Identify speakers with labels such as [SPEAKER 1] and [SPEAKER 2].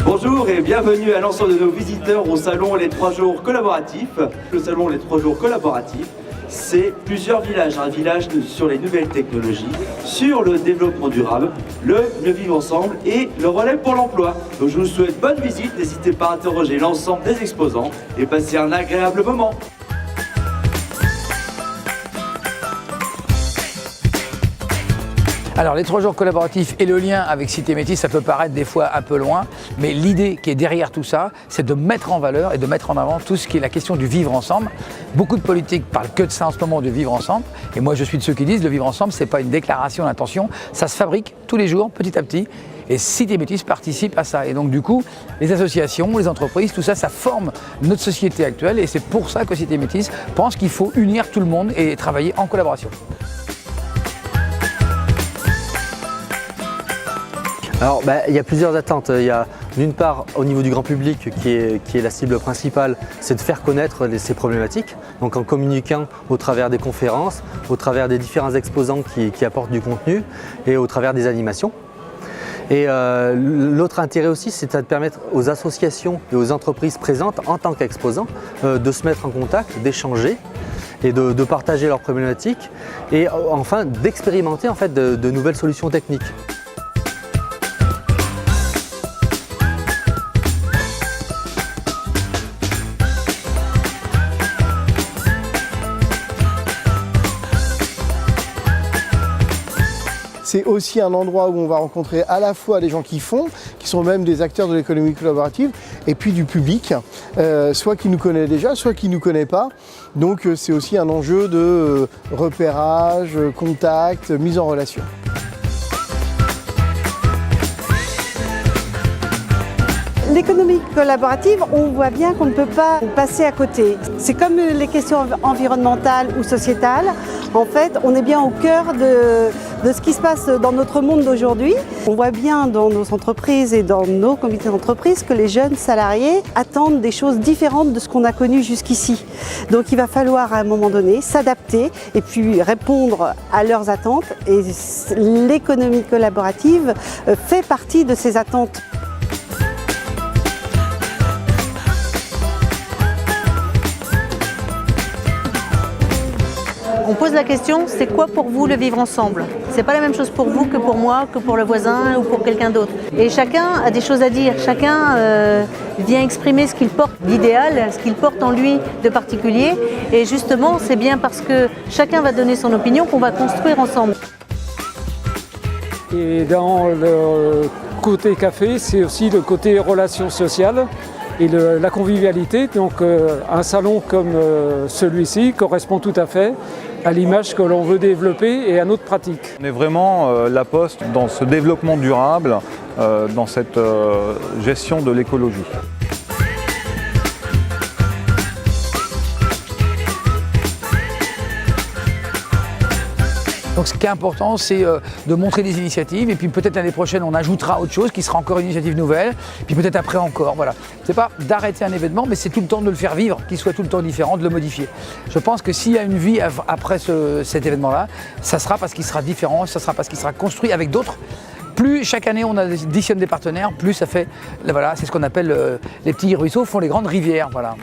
[SPEAKER 1] Bonjour et bienvenue à l'ensemble de nos visiteurs au salon Les 3 jours collaboratifs. Le salon Les 3 jours collaboratifs, c'est plusieurs villages. Un village sur les nouvelles technologies, sur le développement durable, le mieux vivre ensemble et le relais pour l'emploi. Donc je vous souhaite bonne visite, n'hésitez pas à interroger l'ensemble des exposants et passer un agréable moment.
[SPEAKER 2] Alors les 3 jours collaboratifs et le lien avec Cité Métis, ça peut paraître des fois un peu loin, mais l'idée qui est derrière tout ça, c'est de mettre en valeur et de mettre en avant tout ce qui est la question du vivre ensemble. Beaucoup de politiques parlent que de ça en ce moment, de vivre ensemble. Et moi je suis de ceux qui disent le vivre ensemble, c'est pas une déclaration d'intention, ça se fabrique tous les jours, petit à petit. Et Cité Métis participe à ça. Et donc du coup, les associations, les entreprises, tout ça, ça forme notre société actuelle. Et c'est pour ça que Cité Métis pense qu'il faut unir tout le monde et travailler en collaboration.
[SPEAKER 3] Alors, il y a plusieurs attentes. Il y a d'une part, au niveau du grand public, qui est la cible principale, c'est de faire connaître ces problématiques. Donc en communiquant au travers des conférences, au travers des différents exposants qui apportent du contenu et au travers des animations. Et l'autre intérêt aussi, c'est de permettre aux associations et aux entreprises présentes en tant qu'exposants de se mettre en contact, d'échanger et de partager leurs problématiques et enfin d'expérimenter en fait, de nouvelles solutions techniques.
[SPEAKER 4] C'est aussi un endroit où on va rencontrer à la fois les gens qui font, qui sont même des acteurs de l'économie collaborative, et puis du public, soit qui nous connaît déjà, soit qui ne nous connaît pas. Donc c'est aussi un enjeu de repérage, contact, mise en relation.
[SPEAKER 5] L'économie collaborative, on voit bien qu'on ne peut pas passer à côté. C'est comme les questions environnementales ou sociétales. En fait, on est bien au cœur de ce qui se passe dans notre monde d'aujourd'hui. On voit bien dans nos entreprises et dans nos comités d'entreprise que les jeunes salariés attendent des choses différentes de ce qu'on a connu jusqu'ici. Donc il va falloir à un moment donné s'adapter et puis répondre à leurs attentes. Et l'économie collaborative fait partie de ces attentes.
[SPEAKER 6] On pose la question, c'est quoi pour vous le vivre ensemble? C'est pas la même chose pour vous que pour moi, que pour le voisin ou pour quelqu'un d'autre. Et chacun a des choses à dire, chacun vient exprimer ce qu'il porte d'idéal, ce qu'il porte en lui de particulier. Et justement, c'est bien parce que chacun va donner son opinion qu'on va construire ensemble.
[SPEAKER 7] Et dans le côté café, c'est aussi le côté relations sociales et la convivialité. Donc un salon comme celui-ci correspond tout à fait à l'image que l'on veut développer et à notre pratique.
[SPEAKER 8] On est vraiment la Poste dans ce développement durable, dans cette gestion de l'écologie.
[SPEAKER 2] Donc ce qui est important, c'est de montrer des initiatives et puis peut-être l'année prochaine, on ajoutera autre chose qui sera encore une initiative nouvelle, puis peut-être après encore, voilà. C'est pas d'arrêter un événement, mais c'est tout le temps de le faire vivre, qu'il soit tout le temps différent, de le modifier. Je pense que s'il y a une vie après cet événement-là, ça sera parce qu'il sera différent, ça sera parce qu'il sera construit avec d'autres. Plus chaque année on additionne des partenaires, plus ça fait, voilà, c'est ce qu'on appelle les petits ruisseaux font les grandes rivières, voilà.